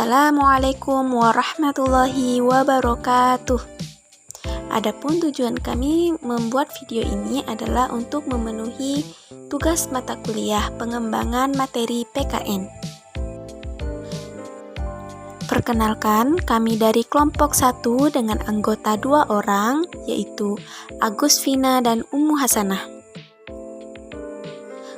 Assalamualaikum warahmatullahi wabarakatuh. Adapun tujuan kami membuat video ini adalah untuk memenuhi tugas mata kuliah pengembangan materi PKN. Perkenalkan, kami dari kelompok 1 dengan anggota 2 orang, yaitu Agus Vina dan Ummu Hasanah.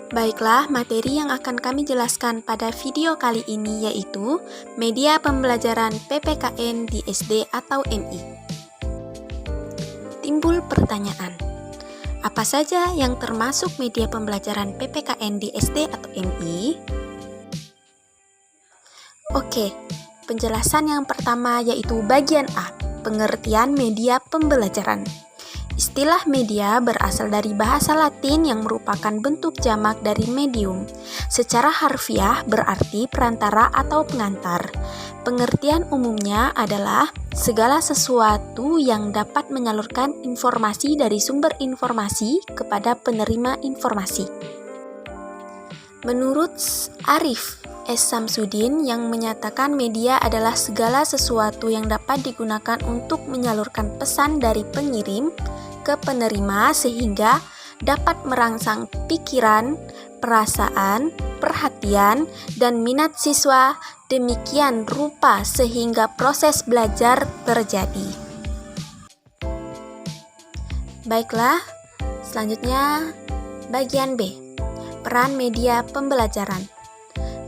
Baiklah, materi yang akan kami jelaskan pada video kali ini yaitu media pembelajaran PPKN di SD atau MI. Timbul pertanyaan, apa saja yang termasuk media pembelajaran PPKN di SD atau MI? Oke, penjelasan yang pertama yaitu bagian A, pengertian media pembelajaran. Istilah media berasal dari bahasa Latin yang merupakan bentuk jamak dari medium. Secara harfiah berarti perantara atau pengantar. Pengertian umumnya adalah segala sesuatu yang dapat menyalurkan informasi dari sumber informasi kepada penerima informasi. Menurut Arif S. Samsudin yang menyatakan media adalah segala sesuatu yang dapat digunakan untuk menyalurkan pesan dari pengirim ke penerima sehingga dapat merangsang pikiran, perasaan, perhatian, dan minat siswa demikian rupa sehingga proses belajar terjadi. Baiklah, selanjutnya bagian B, peran media pembelajaran.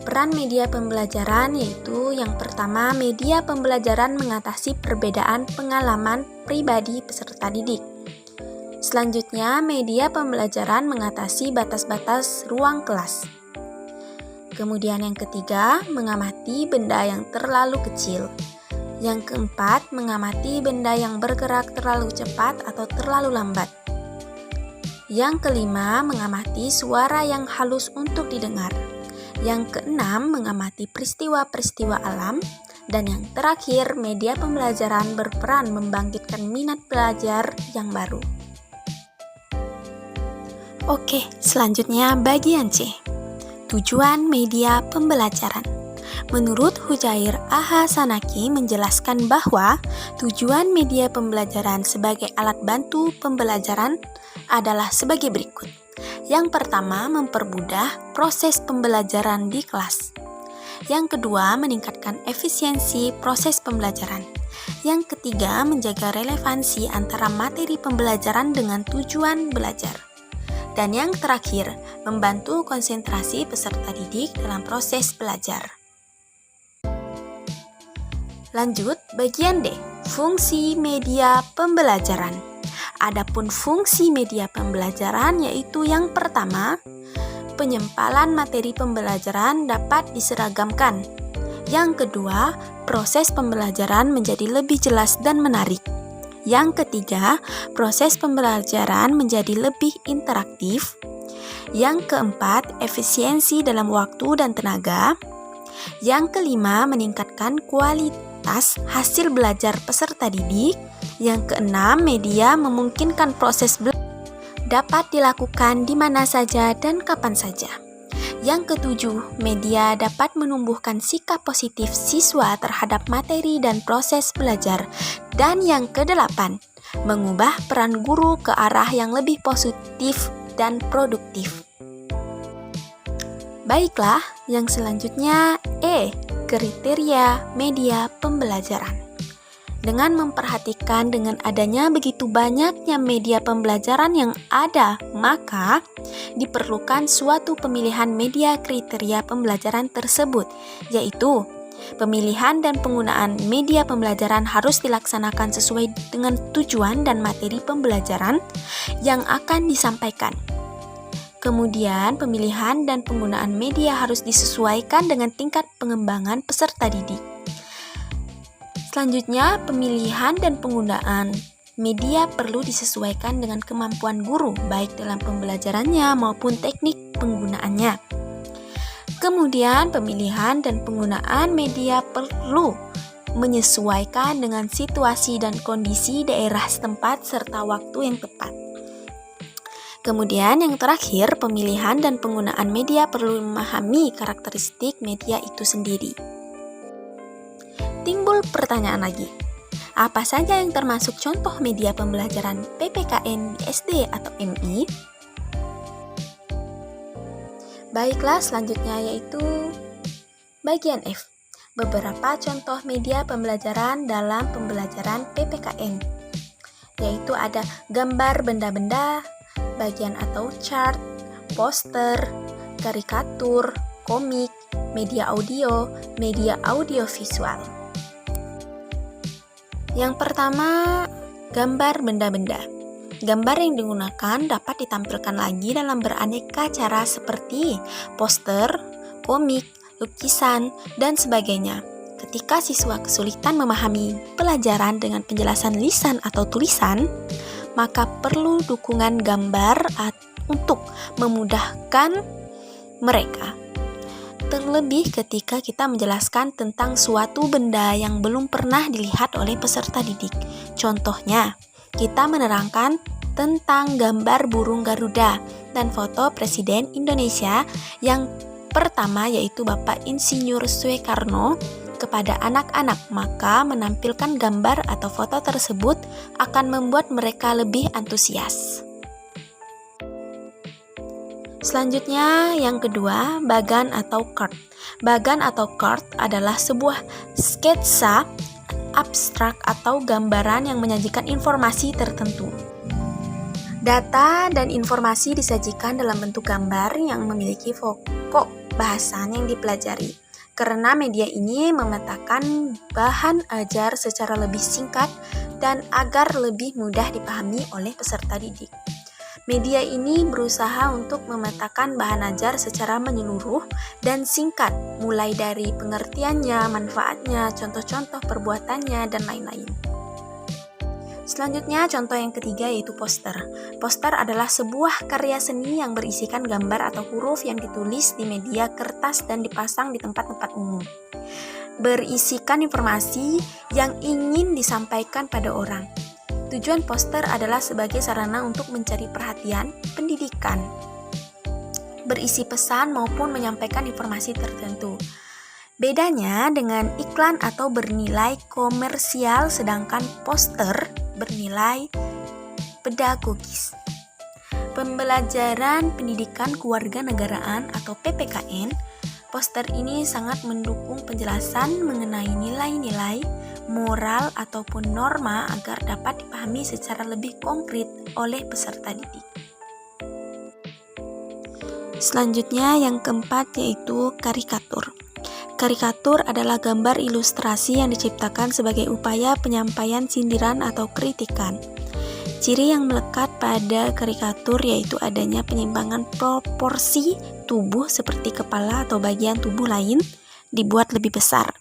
Peran media pembelajaran yaitu yang pertama, media pembelajaran mengatasi perbedaan pengalaman pribadi peserta didik. Selanjutnya, media pembelajaran mengatasi batas-batas ruang kelas. Kemudian yang ketiga, mengamati benda yang terlalu kecil. Yang keempat, mengamati benda yang bergerak terlalu cepat atau terlalu lambat. Yang kelima, mengamati suara yang halus untuk didengar. Yang keenam, mengamati peristiwa-peristiwa alam. Dan yang terakhir, media pembelajaran berperan membangkitkan minat belajar yang baru. Oke, selanjutnya bagian C, tujuan media pembelajaran. Menurut Hujair A.H. Sanaki menjelaskan bahwa tujuan media pembelajaran sebagai alat bantu pembelajaran adalah sebagai berikut. Yang pertama, mempermudah proses pembelajaran di kelas. Yang kedua, meningkatkan efisiensi proses pembelajaran. Yang ketiga, menjaga relevansi antara materi pembelajaran dengan tujuan belajar. Dan yang terakhir, membantu konsentrasi peserta didik dalam proses belajar. Lanjut, bagian D, fungsi media pembelajaran. Adapun fungsi media pembelajaran yaitu yang pertama, penyempalan materi pembelajaran dapat diseragamkan. Yang kedua, proses pembelajaran menjadi lebih jelas dan menarik. Yang ketiga, proses pembelajaran menjadi lebih interaktif. Yang keempat, efisiensi dalam waktu dan tenaga. Yang kelima, meningkatkan kualitas hasil belajar peserta didik. Yang keenam, media memungkinkan proses belajar dapat dilakukan di mana saja dan kapan saja. Yang ketujuh, media dapat menumbuhkan sikap positif siswa terhadap materi dan proses belajar. Dan yang kedelapan, mengubah peran guru ke arah yang lebih positif dan produktif. Baiklah, yang selanjutnya E, kriteria media pembelajaran. Dengan memperhatikan dengan adanya begitu banyaknya media pembelajaran yang ada, maka diperlukan suatu pemilihan media kriteria pembelajaran tersebut, yaitu pemilihan dan penggunaan media pembelajaran harus dilaksanakan sesuai dengan tujuan dan materi pembelajaran yang akan disampaikan. Kemudian, pemilihan dan penggunaan media harus disesuaikan dengan tingkat pengembangan peserta didik. Selanjutnya, pemilihan dan penggunaan media perlu disesuaikan dengan kemampuan guru, baik dalam pembelajarannya maupun teknik penggunaannya. Kemudian, pemilihan dan penggunaan media perlu menyesuaikan dengan situasi dan kondisi daerah setempat serta waktu yang tepat. Kemudian, yang terakhir, pemilihan dan penggunaan media perlu memahami karakteristik media itu sendiri. timbul pertanyaan lagi. Apa saja yang termasuk contoh media pembelajaran PPKN di SD atau MI? Baiklah, selanjutnya yaitu bagian F. Beberapa contoh media pembelajaran dalam pembelajaran PPKN, yaitu ada gambar benda-benda, bagian atau chart, poster, karikatur, komik, media audio visual. Yang pertama, gambar benda-benda. Gambar yang digunakan dapat ditampilkan lagi dalam beraneka cara seperti poster, komik, lukisan, dan sebagainya. Ketika siswa kesulitan memahami pelajaran dengan penjelasan lisan atau tulisan, maka perlu dukungan gambar untuk memudahkan mereka. Terlebih ketika kita menjelaskan tentang suatu benda yang belum pernah dilihat oleh peserta didik. Contohnya, kita menerangkan tentang gambar burung Garuda dan foto Presiden Indonesia yang pertama yaitu Bapak Insinyur Soekarno kepada anak-anak, maka menampilkan gambar atau foto tersebut akan membuat mereka lebih antusias. Selanjutnya yang kedua, bagan atau chart. Bagan atau chart adalah sebuah sketsa abstrak atau gambaran yang menyajikan informasi tertentu. Data dan informasi disajikan dalam bentuk gambar yang memiliki pokok bahasan yang dipelajari. Karena media ini memetakan bahan ajar secara lebih singkat dan agar lebih mudah dipahami oleh peserta didik. Media ini berusaha untuk memetakan bahan ajar secara menyeluruh dan singkat, mulai dari pengertiannya, manfaatnya, contoh-contoh perbuatannya, dan lain-lain. Selanjutnya, contoh yang ketiga yaitu poster. Poster adalah sebuah karya seni yang berisikan gambar atau huruf yang ditulis di media kertas dan dipasang di tempat-tempat umum. Berisikan informasi yang ingin disampaikan pada orang. Tujuan poster adalah sebagai sarana untuk mencari perhatian pendidikan, berisi pesan maupun menyampaikan informasi tertentu. Bedanya dengan iklan atau bernilai komersial, sedangkan poster bernilai pedagogis. Pembelajaran Pendidikan Kewarganegaraan atau PPKN, poster ini sangat mendukung penjelasan mengenai nilai-nilai moral ataupun norma agar dapat dipahami secara lebih konkret oleh peserta didik. Selanjutnya yang keempat yaitu karikatur. Karikatur adalah gambar ilustrasi yang diciptakan sebagai upaya penyampaian sindiran atau kritikan. Ciri yang melekat pada karikatur yaitu adanya penyimpangan proporsi tubuh seperti kepala atau bagian tubuh lain dibuat lebih besar.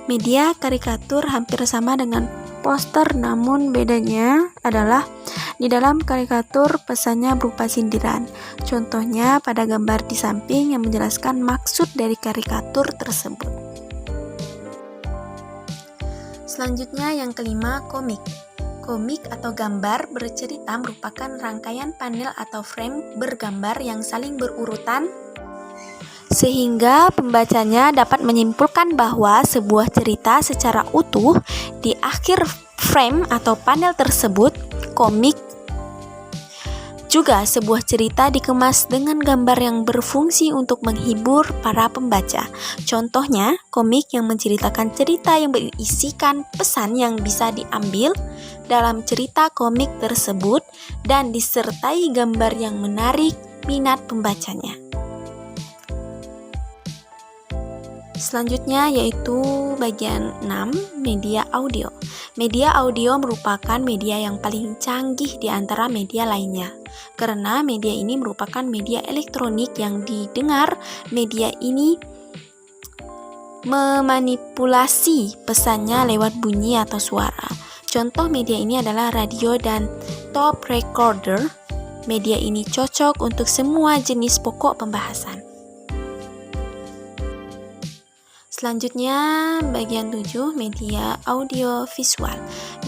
Media karikatur hampir sama dengan poster, namun bedanya adalah di dalam karikatur pesannya berupa sindiran. Contohnya pada gambar di samping yang menjelaskan maksud dari karikatur tersebut. Selanjutnya yang kelima, komik. Komik atau gambar bercerita merupakan rangkaian panel atau frame bergambar yang saling berurutan sehingga pembacanya dapat menyimpulkan bahwa sebuah cerita secara utuh. Di akhir frame atau panel tersebut, komik juga sebuah cerita dikemas dengan gambar yang berfungsi untuk menghibur para pembaca. Contohnya, komik yang menceritakan cerita yang berisikan pesan yang bisa diambil dalam cerita komik tersebut dan disertai gambar yang menarik minat pembacanya. Selanjutnya yaitu bagian 6, media audio. Media audio merupakan media yang paling canggih di antara media lainnya. Karena media ini merupakan media elektronik yang didengar, media ini memanipulasi pesannya lewat bunyi atau suara. Contoh media ini adalah radio dan tape recorder. Media ini cocok untuk semua jenis pokok pembahasan. Selanjutnya bagian 7, media audiovisual.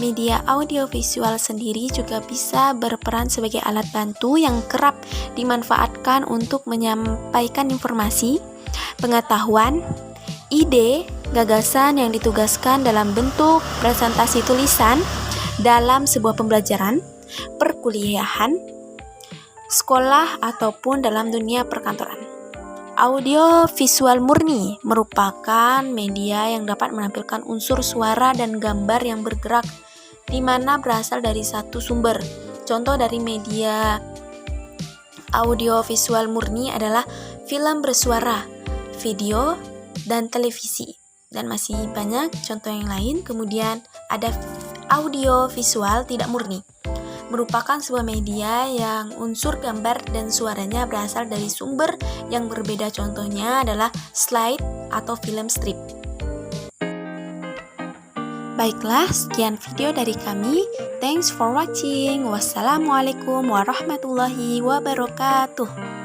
Media audiovisual sendiri juga bisa berperan sebagai alat bantu yang kerap dimanfaatkan untuk menyampaikan informasi, pengetahuan, ide, gagasan yang ditugaskan dalam bentuk presentasi tulisan dalam sebuah pembelajaran, perkuliahan, sekolah, ataupun dalam dunia perkantoran. Audio visual murni merupakan media yang dapat menampilkan unsur suara dan gambar yang bergerak, di mana berasal dari satu sumber. Contoh dari media audio visual murni adalah film bersuara, video, dan televisi. Dan masih banyak contoh yang lain. Kemudian ada audio visual tidak murni, merupakan sebuah media yang unsur gambar dan suaranya berasal dari sumber yang berbeda. Contohnya adalah slide atau film strip. Baiklah, sekian video dari kami. Thanks for watching. Wassalamualaikum warahmatullahi wabarakatuh.